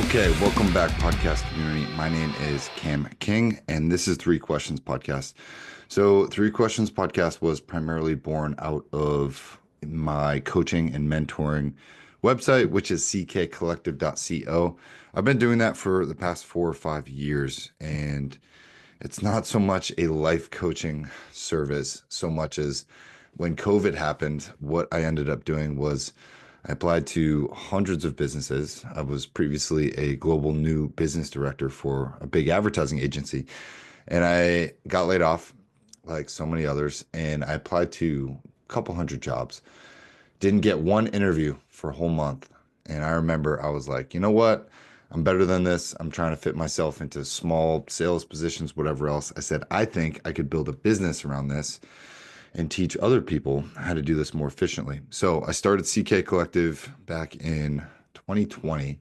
Okay, welcome back, podcast community. My name is Cam King, and this is Three Questions Podcast. So, Three Questions Podcast was primarily born out of my coaching and mentoring website, which is ckcollective.co. I've been doing that for the past 4 or 5 years, and it's not so much a life coaching service so much as when COVID happened, what I ended up doing was I applied to hundreds of businesses. I was previously a global new business director for a big advertising agency, and I got laid off like so many others. And I applied to a couple hundred jobs, didn't get one interview for a whole month. And I remember I was like, you know what? I'm better than this. I'm trying to fit myself into small sales positions, whatever else. I said, I think I could build a business around this and teach other people how to do this more efficiently. So I started CK Collective back in 2020,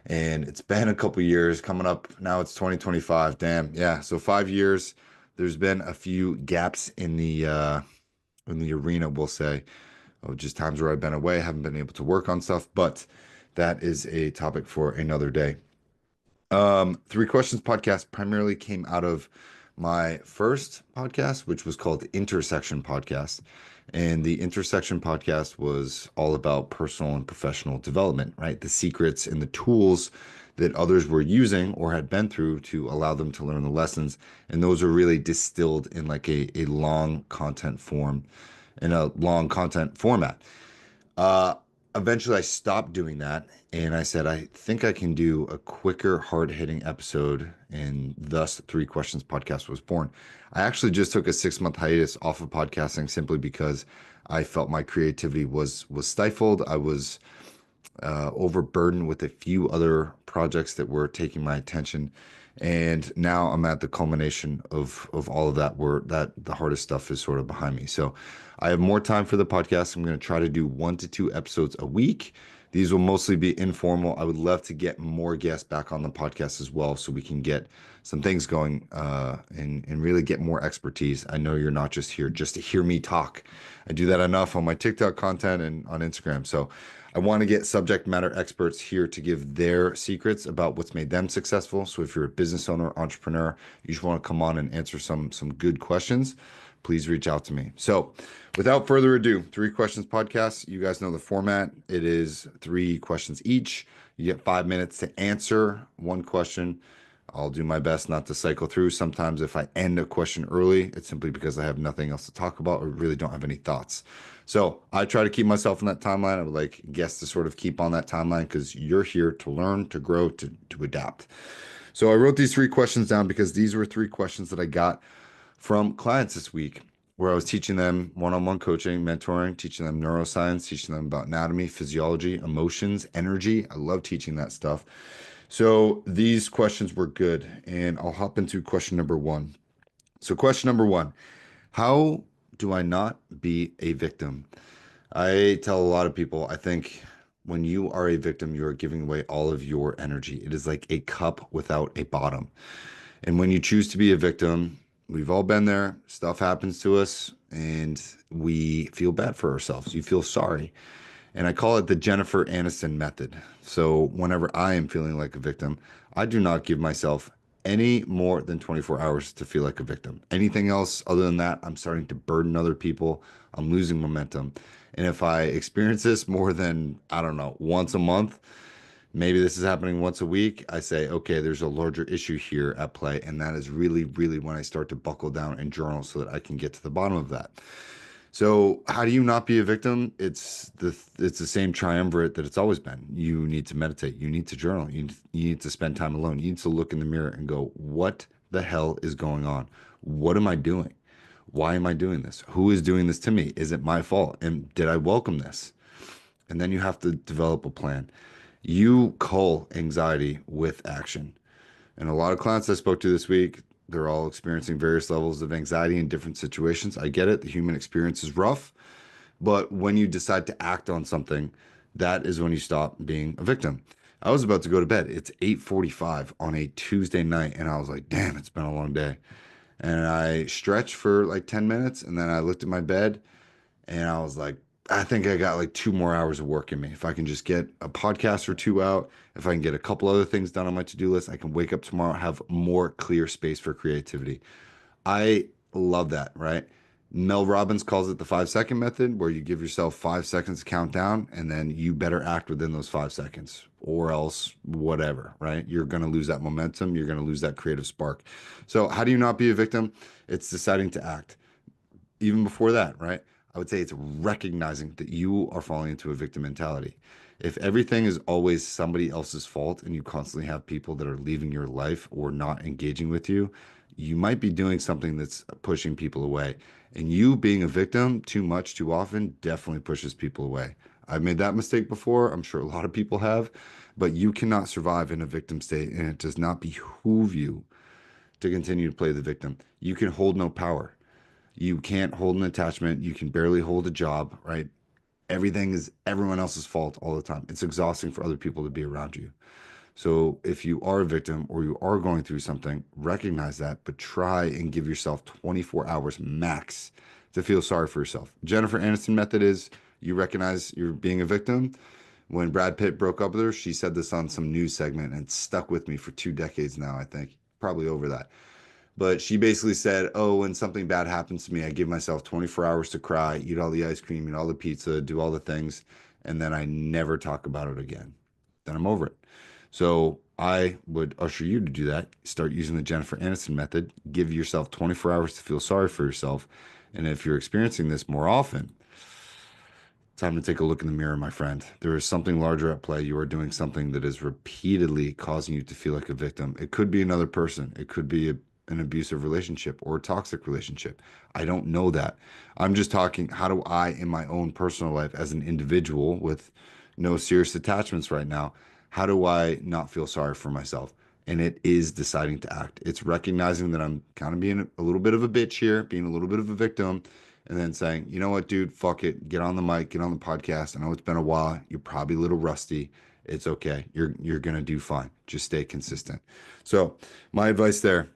and it's been a couple years coming up. Now it's 2025. Damn. Yeah. So 5 years. There's been a few gaps in the arena, we'll say, of just times where I've been away, haven't been able to work on stuff, but that is a topic for another day. Three Questions Podcast primarily came out of my first podcast, which was called Intersection Podcast. And the Intersection Podcast was all about personal and professional development, right? The secrets and the tools that others were using or had been through to allow them to learn the lessons. And those are really distilled in like a long content form, in a long content format. Uh, Eventually, I stopped doing that, and I said, I think I can do a quicker, hard-hitting episode, and thus Three Questions Podcast was born. I actually just took a 6-month hiatus off of podcasting simply because I felt my creativity was stifled. I was overburdened with a few other projects that were taking my attention. And now I'm at the culmination of all of that, where that the hardest stuff is sort of behind me. So I have more time for the podcast. I'm going to try to do 1 to 2 episodes a week. These will mostly be informal. I would love to get more guests back on the podcast as well, so we can get some things going and really get more expertise. I know you're not just here just to hear me talk. I do that enough on my TikTok content and on Instagram. So I want to get subject matter experts here to give their secrets about what's made them successful. So if you're a business owner, entrepreneur, you just want to come on and answer some good questions, please reach out to me. So without further ado, Three Questions Podcast. You guys know the format. It is 3 questions each. You get 5 minutes to answer one question. I'll do my best not to cycle through. Sometimes if I end a question early, it's simply because I have nothing else to talk about or really don't have any thoughts. So I try to keep myself in that timeline. I would like guests to sort of keep on that timeline because you're here to learn, to grow, to adapt. So I wrote these 3 questions down because these were 3 questions that I got from clients this week, where I was teaching them one-on-one coaching, mentoring, teaching them neuroscience, teaching them about anatomy, physiology, emotions, energy. I love teaching that stuff. So these questions were good, and I'll hop into question number 1. So question number 1, how do I not be a victim? I tell a lot of people, I think when you are a victim, you are giving away all of your energy. It is like a cup without a bottom. And when you choose to be a victim, we've all been there. Stuff happens to us and we feel bad for ourselves. You feel sorry. And I call it the Jennifer Aniston method. So whenever I am feeling like a victim, I do not give myself any more than 24 hours to feel like a victim. Anything else other than that, I'm starting to burden other people. I'm losing momentum. And if I experience this more than, I don't know, once a month, maybe this is happening once a week, I say, okay, there's a larger issue here at play. And that is really, really when I start to buckle down and journal so that I can get to the bottom of that. So how do you not be a victim? It's the same triumvirate that it's always been. You need to meditate. You need to journal. You need to spend time alone. You need to look in the mirror and go, what the hell is going on? What am I doing? Why am I doing this? Who is doing this to me? Is it my fault? And did I welcome this? And then you have to develop a plan. You cull anxiety with action. And a lot of clients I spoke to this week, they're all experiencing various levels of anxiety in different situations. I get it. The human experience is rough. But when you decide to act on something, that is when you stop being a victim. I was about to go to bed. It's 8:45 on a Tuesday night. And I was like, damn, it's been a long day. And I stretched for like 10 minutes. And then I looked at my bed and I was like, I think I got like 2 more hours of work in me. If I can just get a podcast or two out, if I can get a couple other things done on my to-do list, I can wake up tomorrow, have more clear space for creativity. I love that, right? Mel Robbins calls it the 5 second method, where you give yourself 5 seconds to count down and then you better act within those 5 seconds or else whatever, right? You're going to lose that momentum. You're going to lose that creative spark. So, how do you not be a victim? It's deciding to act. Even before that, right? I would say it's recognizing that you are falling into a victim mentality. If everything is always somebody else's fault and you constantly have people that are leaving your life or not engaging with you, you might be doing something that's pushing people away. And you being a victim too much, too often, definitely pushes people away. I've made that mistake before. I'm sure a lot of people have, but you cannot survive in a victim state, and it does not behoove you to continue to play the victim. You can hold no power. You can't hold an attachment. You can barely hold a job, right? Everything is everyone else's fault all the time. It's exhausting for other people to be around you. So if you are a victim or you are going through something, recognize that, but try and give yourself 24 hours max to feel sorry for yourself. Jennifer Aniston method is you recognize you're being a victim. When Brad Pitt broke up with her, she said this on some news segment and it's stuck with me for 2 decades now, I think. Probably over that. But she basically said, "Oh, when something bad happens to me, I give myself 24 hours to cry, eat all the ice cream, eat all the pizza, do all the things, and then I never talk about it again. Then I'm over it." So I would usher you to do that. Start using the Jennifer Aniston method. Give yourself 24 hours to feel sorry for yourself. And if you're experiencing this more often, time to take a look in the mirror, my friend. There is something larger at play. You are doing something that is repeatedly causing you to feel like a victim. It could be another person, it could be an abusive relationship or a toxic relationship. I don't know that. I'm just talking, how do I, in my own personal life, as an individual with no serious attachments right now, how do I not feel sorry for myself? And it is deciding to act. It's recognizing that I'm kind of being a little bit of a bitch here, being a little bit of a victim, and then saying, you know what, dude, fuck it. Get on the mic, get on the podcast. I know it's been a while. You're probably a little rusty. It's okay. You're gonna do fine. Just stay consistent. So my advice there,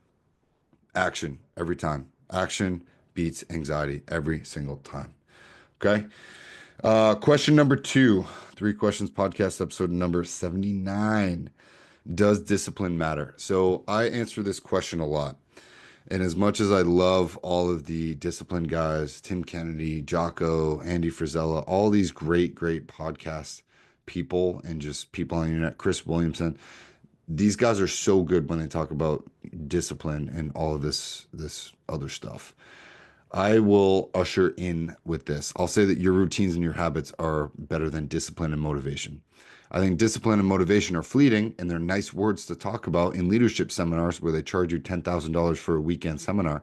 action every time. Action beats anxiety every single time. Okay. Question number two, Three Questions Podcast, episode number 79. Does discipline matter? So I answer this question a lot. And as much as I love all of the discipline guys, Tim Kennedy, Jocko, Andy Frisella, all these great, great podcast people and just people on the internet, Chris Williamson, these guys are so good when they talk about discipline and all of this other stuff. I will usher in with this. I'll say that your routines and your habits are better than discipline and motivation. I think discipline and motivation are fleeting and they're nice words to talk about in leadership seminars where they charge you $10,000 for a weekend seminar.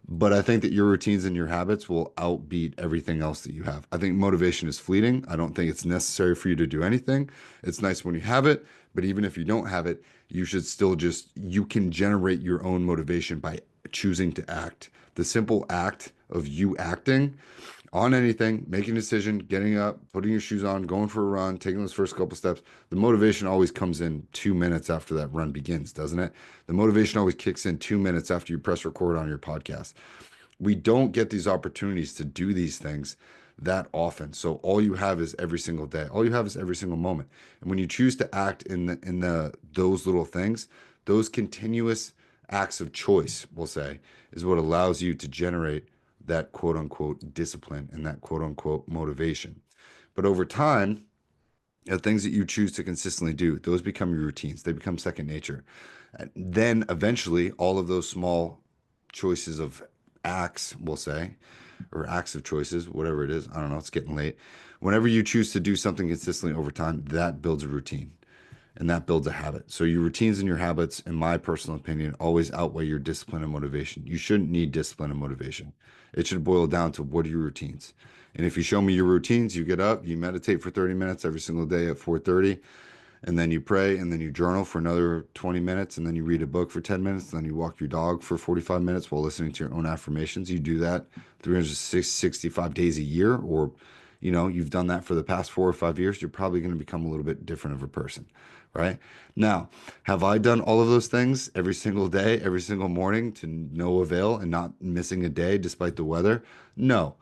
But I think that your routines and your habits will outbeat everything else that you have. I think motivation is fleeting. I don't think it's necessary for you to do anything. It's nice when you have it, but even if you don't have it, you should still you can generate your own motivation by choosing to act. The simple act of you acting on anything, making a decision, getting up, putting your shoes on, going for a run, taking those first couple steps, the motivation always comes in 2 minutes after that run begins, doesn't it? The motivation always kicks in 2 minutes after you press record on your podcast. We don't get these opportunities to do these things that often. So all you have is every single day. All you have is every single moment. And when you choose to act in the those little things, those continuous acts of choice, we'll say, is what allows you to generate that quote unquote discipline and that quote unquote motivation. But over time, the things that you choose to consistently do, those become your routines. They become second nature. And then eventually, all of those small choices of acts, we'll say, or acts of choices, whatever it is, I don't know, it's getting late. Whenever you choose to do something consistently over time, that builds a routine and that builds a habit. So your routines and your habits, in my personal opinion, always outweigh your discipline and motivation. You shouldn't need discipline and motivation. It should boil down to what are your routines. And if you show me your routines, you get up, you meditate for 30 minutes every single day at 4:30, and then you pray, and then you journal for another 20 minutes, and then you read a book for 10 minutes, and then you walk your dog for 45 minutes while listening to your own affirmations. You do that 365 days a year, or you've done that for the past 4 or 5 years, you're probably going to become a little bit different of a person, right? Now, have I done all of those things every single day, every single morning to no avail and not missing a day despite the weather? No.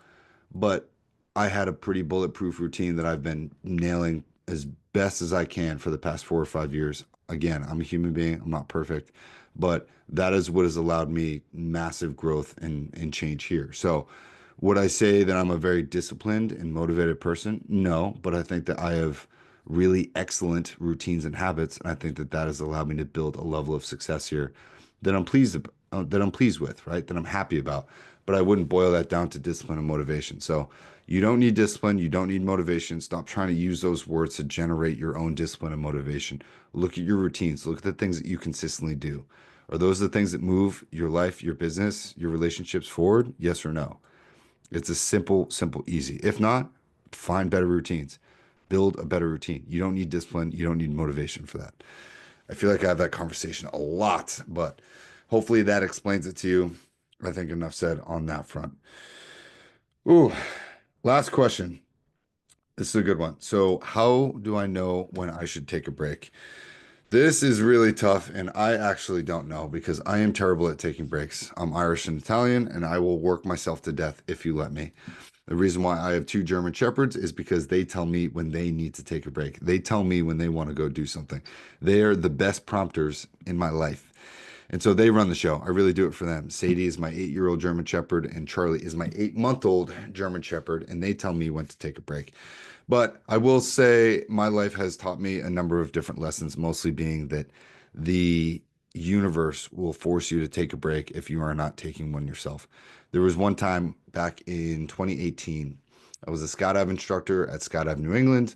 But I had a pretty bulletproof routine that I've been nailing as best as I can for the past 4 or 5 years. Again, I'm a human being, I'm not perfect, but that is what has allowed me massive growth and change here. So, would I say that I'm a very disciplined and motivated person? No, but I think that I have really excellent routines and habits, and I think that that has allowed me to build a level of success here that I'm pleased with, right? That I'm happy about. But I wouldn't boil that down to discipline and motivation. So you don't need discipline, you don't need motivation. Stop trying to use those words to generate your own discipline and motivation. Look at your routines, look at the things that you consistently do. Are those the things that move your life, your business, your relationships forward? Yes or no? It's a simple, simple, easy. If not, find better routines. Build a better routine. You don't need discipline. You don't need motivation for that. I feel like I have that conversation a lot, but hopefully that explains it to you. I think enough said on that front. Ooh, last question. This is a good one. So, how do I know when I should take a break? This is really tough, and I actually don't know because I am terrible at taking breaks. I'm Irish and Italian, and I will work myself to death if you let me. The reason why I have two German Shepherds is because they tell me when they need to take a break. They tell me when they want to go do something. They are the best prompters in my life. And so they run the show. I really do it for them. Sadie is my 8-year-old German Shepherd, and Charlie is my 8-month-old German Shepherd, and they tell me when to take a break. But I will say my life has taught me a number of different lessons, mostly being that the universe will force you to take a break if you are not taking one yourself. There was one time back in 2018, I was a skydive instructor at Skydive New England.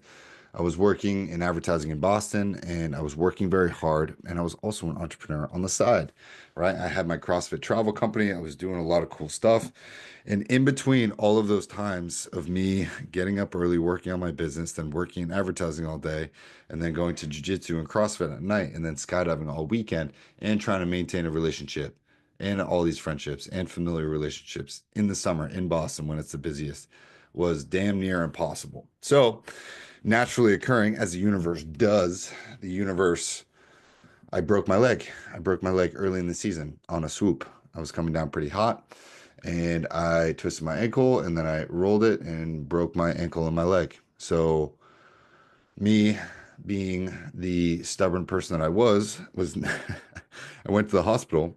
I was working in advertising in Boston and I was working very hard. And I was also an entrepreneur on the side, right? I had my CrossFit travel company. I was doing a lot of cool stuff. And in between all of those times of me getting up early, working on my business, then working in advertising all day, and then going to jujitsu and CrossFit at night, and then skydiving all weekend, and trying to maintain a relationship and all these friendships and familiar relationships in the summer in Boston when it's the busiest was damn near impossible. So, naturally occurring as the universe does, the universe, I broke my leg. I broke my leg early in the season on a swoop. I was coming down pretty hot and I twisted my ankle and then I rolled it and broke my ankle and my leg. So, me being the stubborn person that I was I went to the hospital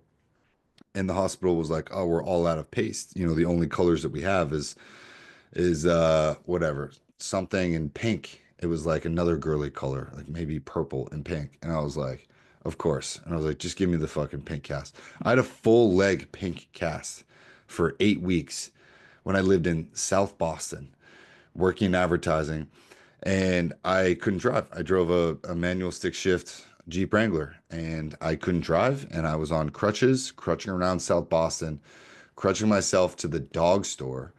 and the hospital was like, "Oh, we're all out of paste. You know, the only colors that we have is whatever, something in pink." It was like another girly color, like maybe purple and pink. And I was like, of course. And I was like, just give me the fucking pink cast. I had a full leg pink cast for 8 weeks when I lived in South Boston, working in advertising, and I couldn't drive. I drove a manual stick shift Jeep Wrangler and I couldn't drive. And I was on crutches, crutching around South Boston, crutching myself to the dog store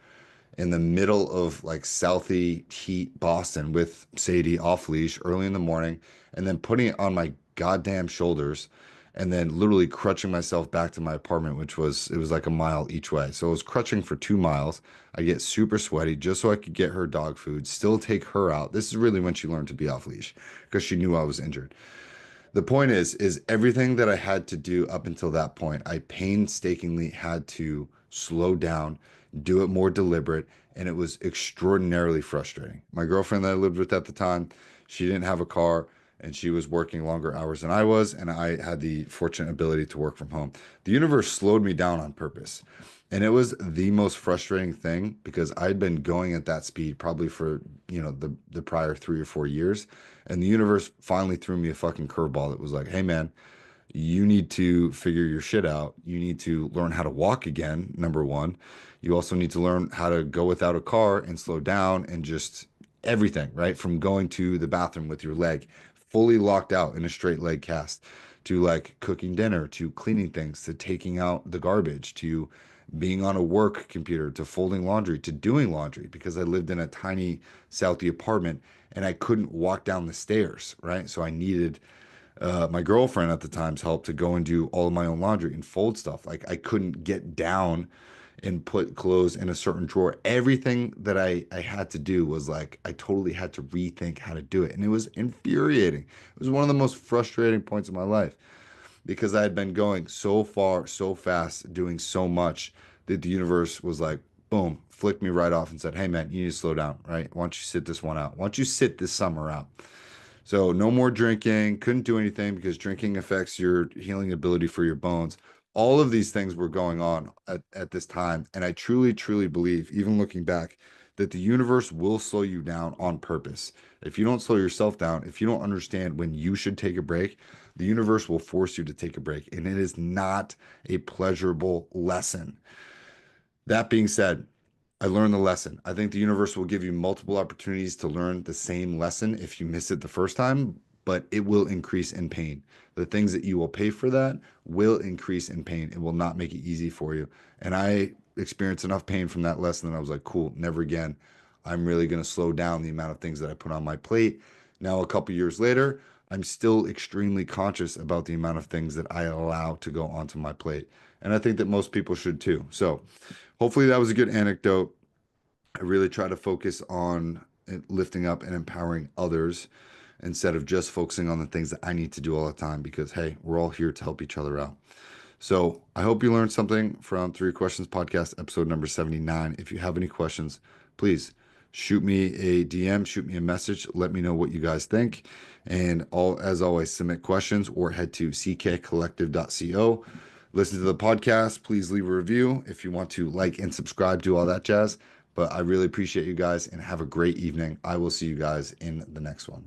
in the middle of like Southie heat Boston with Sadie off leash early in the morning, and then putting it on my goddamn shoulders, and then literally crutching myself back to my apartment, which was it was like a mile each way. So I was crutching for 2 miles. I get super sweaty just so I could get her dog food, still take her out. This is really when she learned to be off leash because she knew I was injured. The point is everything that I had to do up until that point, I painstakingly had to slow down, do it more deliberate, and it was extraordinarily frustrating. My girlfriend that I lived with at the time, she didn't have a car and she was working longer hours than I was, and I had the fortunate ability to work from home. The universe slowed me down on purpose. And it was the most frustrating thing because I'd been going at that speed probably for, the prior 3 or 4 years. And the universe finally threw me a fucking curveball that was like, hey man, you need to figure your shit out. You need to learn how to walk again, number one. You also need to learn how to go without a car and slow down and just everything, right? From going to the bathroom with your leg fully locked out in a straight leg cast to like cooking dinner, to cleaning things, to taking out the garbage, to being on a work computer, to folding laundry, to doing laundry because I lived in a tiny Southie apartment and I couldn't walk down the stairs, right? So I needed my girlfriend at the time's help to go and do all of my own laundry and fold stuff. Like I couldn't get down and put clothes in a certain drawer. Everything that I had to do was like I totally had to rethink how to do it. And it was infuriating. It was one of the most frustrating points of my life because I had been going so far, so fast, doing so much that the universe was like, boom, flicked me right off and said, hey, man, you need to slow down, right? Why don't you sit this one out? Why don't you sit this summer out? So no more drinking, couldn't do anything because drinking affects your healing ability for your bones. All of these things were going on at this time. And I truly, truly believe, even looking back, that the universe will slow you down on purpose. If you don't slow yourself down, if you don't understand when you should take a break, the universe will force you to take a break. And it is not a pleasurable lesson. That being said, I learned the lesson. I think the universe will give you multiple opportunities to learn the same lesson if you miss it the first time, but it will increase in pain. The things that you will pay for that will increase in pain. It will not make it easy for you. And I experienced enough pain from that lesson that I was like, cool, never again. I'm really going to slow down the amount of things that I put on my plate. Now, a couple years later, I'm still extremely conscious about the amount of things that I allow to go onto my plate. And I think that most people should too. So, hopefully, that was a good anecdote. I really try to focus on lifting up and empowering others instead of just focusing on the things that I need to do all the time because, hey, we're all here to help each other out. So I hope you learned something from Three Questions Podcast, episode number 79. If you have any questions, please shoot me a DM, shoot me a message. Let me know what you guys think. And as always, submit questions or head to ckcollective.co. Listen to the podcast. Please leave a review if you want to like and subscribe, do all that jazz. But I really appreciate you guys and have a great evening. I will see you guys in the next one.